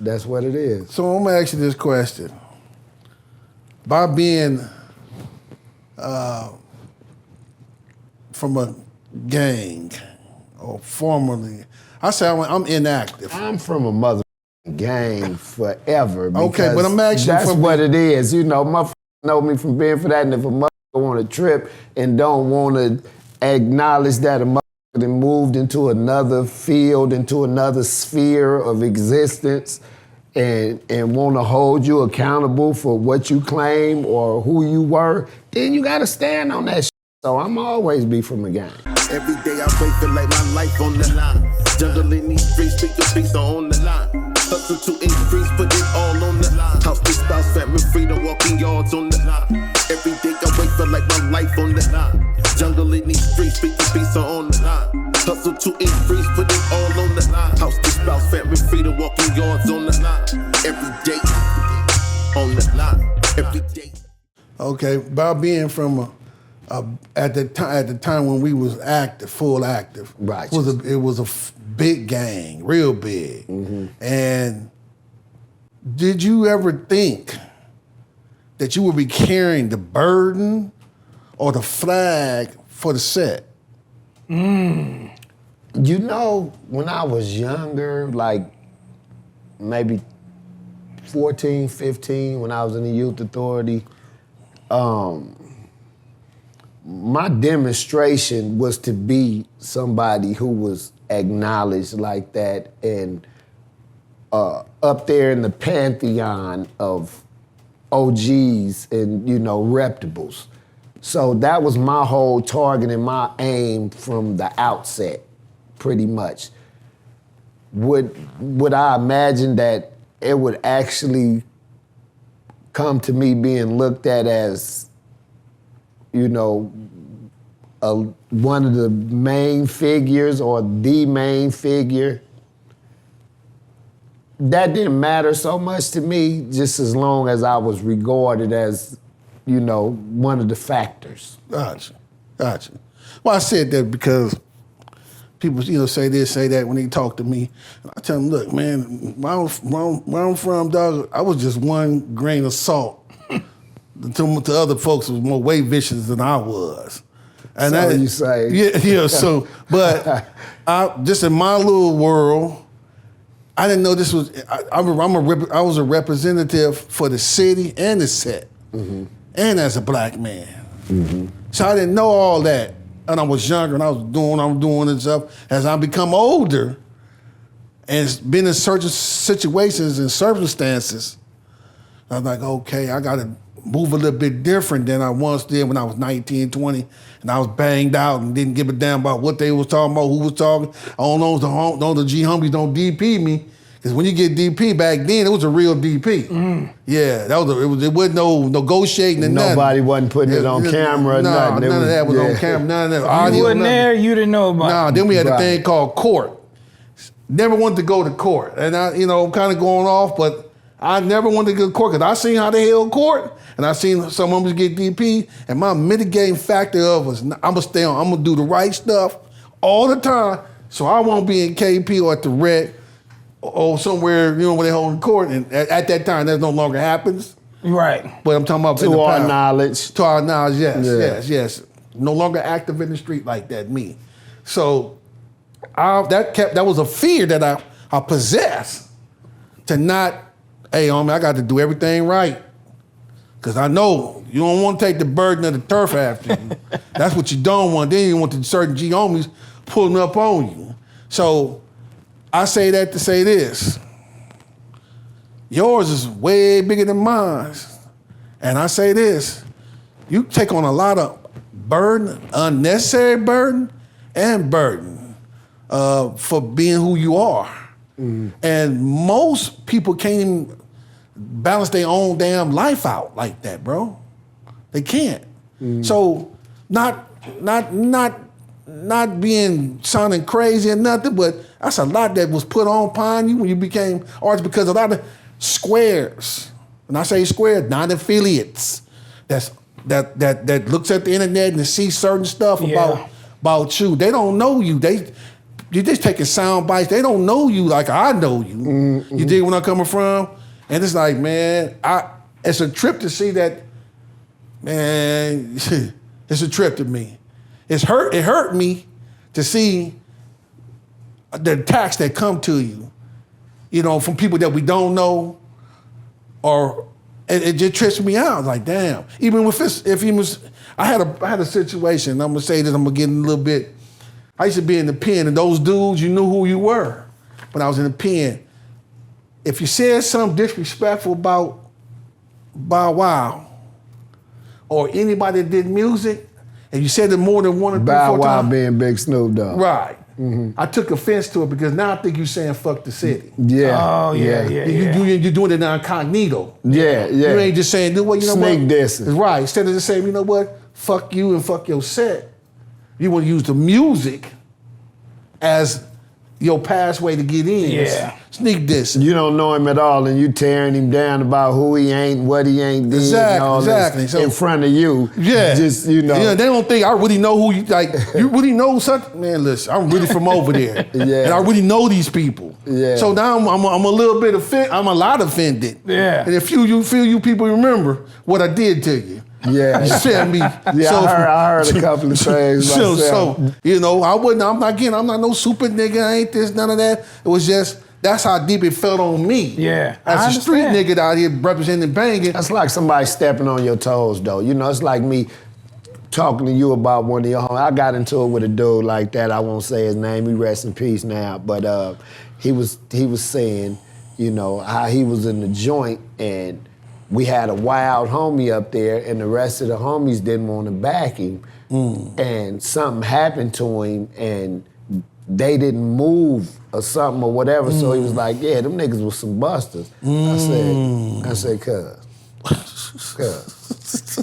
That's what it is. So I'm gonna ask you this question. By being from a gang or formerly, I say I'm inactive. I'm from a mother gang forever. Okay, but I'm actually that's from what it is. You know, motherfuckers know me from being for that, and if a motherfucker on a trip and don't want to acknowledge that a motherfucker done moved into another field, into another sphere of existence, and want to hold you accountable for what you claim or who you were, then you got to stand on that shit. So I'm always be from a gang. Every day I wait, feel like my life on the line. Jungle in these streets, speak your beats on the line. Hustle to increase, put it all on the line. House, big spouse, family, freedom, walking yards on the line. Every day I wait, feel like my life on the line. Jungle in these streets, speak your beats on the line. Hustle to increase, put it all on the line. House, big spouse, family, freedom, walking yards on the line. Every day on the line. Every day. Okay, by being from at the time when we was active, full active, right? It was a big gang, real big. Mm-hmm. And did you ever think that you would be carrying the burden or the flag for the set? You know, when I was younger, like maybe 14, 15, when I was in the youth authority, my demonstration was to be somebody who was acknowledged like that and up there in the pantheon of OGs and, you know, reputables. So that was my whole target and my aim from the outset, pretty much. Would I imagine that it would actually come to me being looked at as, you know, one of the main figures or the main figure? That didn't matter so much to me, just as long as I was regarded as, you know, one of the factors. Gotcha. Well, I said that because people, you know, say this, say that when they talk to me. I tell them, look, man, where I'm from, dog, I was just one grain of salt. To other folks was more way vicious than I was. And so that, you say. Yeah, so, but just in my little world, I didn't know this was, I was a representative for the city and the set, and as a black man. So I didn't know all that. And I was younger and I was doing what I'm doing and stuff. As I become older and been in certain situations and circumstances, I was like, okay, I gotta move a little bit different than I once did when I was 19, 20, and I was banged out and didn't give a damn about what they was talking about, who was talking. I don't know the G homies don't DP me, because when you get DP back then, it was a real DP. Yeah, it wasn't no negotiating and nothing. Nobody wasn't putting it on camera. Nah, none of that was on camera. None of that. You wasn't there. You didn't know about. Nah, then we had a thing called court. Never wanted to go to court, and I, you know, kind of going off, but I never wanted to go to court because I seen how they held court, and I seen some of them get DP, and my mitigating factor of was I'm gonna do the right stuff all the time, so I won't be in KP or at the Red or somewhere, you know, where they hold court, and at that time that no longer happens. Right. But I'm talking about To our knowledge. To our knowledge, yes. No longer active in the street like that, me. So that was a fear that I possessed to not, hey, homie, I got to do everything right. Because I know you don't want to take the burden of the turf after you. That's what you don't want. Then you want the certain G homies pulling up on you. So I say that to say this. Yours is way bigger than mine. And I say this, you take on a lot of burden, unnecessary burden, and burden for being who you are. And most people can't even balance their own damn life out like that, bro. They can't. So not being sounding crazy or nothing, but that's a lot that was put upon you when you became artists, because a lot of squares, and I say squares, non-affiliates, that looks at the internet and see certain stuff about you. They don't know you. you're just taking sound bites. They don't know you like I know you. Mm-hmm. You dig where I'm coming from? And it's like, man, it's a trip to see that, man, it's a trip to me. It hurt me to see the attacks that come to you, from people that we don't know, or it just trips me out. Like, damn. Even I had a situation. I'm gonna say this. I'm gonna get in a little bit. I used to be in the pen, and those dudes, you knew who you were. When I was in the pen, if you said something disrespectful about Bow Wow or anybody that did music, and you said it more than 1 or 3 or 4 times. Bow Wow being Big Snoop Dogg. Right. Mm-hmm. I took offense to it because now I think you're saying fuck the city. Yeah. Oh, yeah. You're doing it incognito. Yeah. You ain't just saying, well, you know Snake what? dissing. Right. Instead of just saying, you know what? Fuck you and fuck your set. You want to use the music as your pathway to get in. Yeah. Sneak dissing. You don't know him at all, and you tearing him down about who he ain't, what he ain't did, and all exactly. this So, in front of you. Yeah. Just, Yeah, they don't think I really know who you, like, you really know something? Man, listen, I'm really from over there. Yeah. And I really know these people. Yeah. So now I'm a little bit offended. I'm a lot offended. Yeah. And if you people remember what I did to you. Yeah. You feel me? Yeah, So- I heard a couple of things myself. So, I'm not no super nigga. I ain't this, none of that. It was just, that's how deep it felt on me. Yeah, I As a street understand. nigga out here representing banging. That's like somebody stepping on your toes, though. It's like me talking to you about one of your homies. I got into it with a dude like that. I won't say his name. He rests in peace now. But he was saying, how he was in the joint and we had a wild homie up there and the rest of the homies didn't want to back him. And something happened to him and they didn't move or something or whatever. So he was like, yeah, them niggas was some busters. I said, cuz,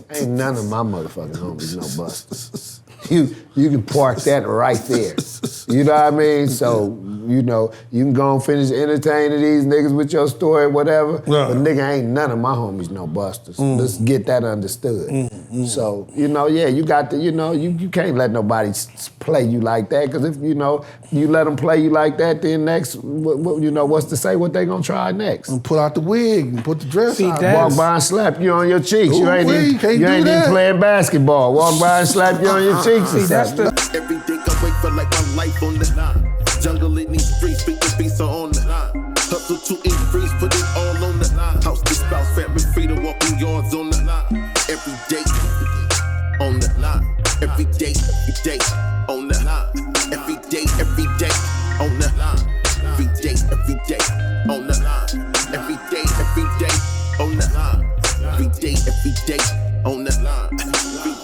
ain't none of my motherfucking homies no busters. You can park that right there. You know what I mean? So, you can go and finish entertaining these niggas with your story, whatever. Right. But nigga, ain't none of my homies no busters. Let's get that understood. So, you got to, you can't let nobody play you like that, because if, you let them play you like that, then next, what's to say what they gonna try next? And pull out the wig and put the dress See, on. that- Walk by and slap you on your cheeks. You ain't can't even do that. playing basketball. Walk by and slap you on your cheeks. See, that's the Every day I wake feel like my life on the line. Jungle in these streets, speak the beats are on the line. Hustle to increase, put it all on the line. House to spouse, family freedom, walking yards on the line. Every day on the line. Every day on the line. Every day on the line. Every day on the line. Every day on the line. Every day on the line. Every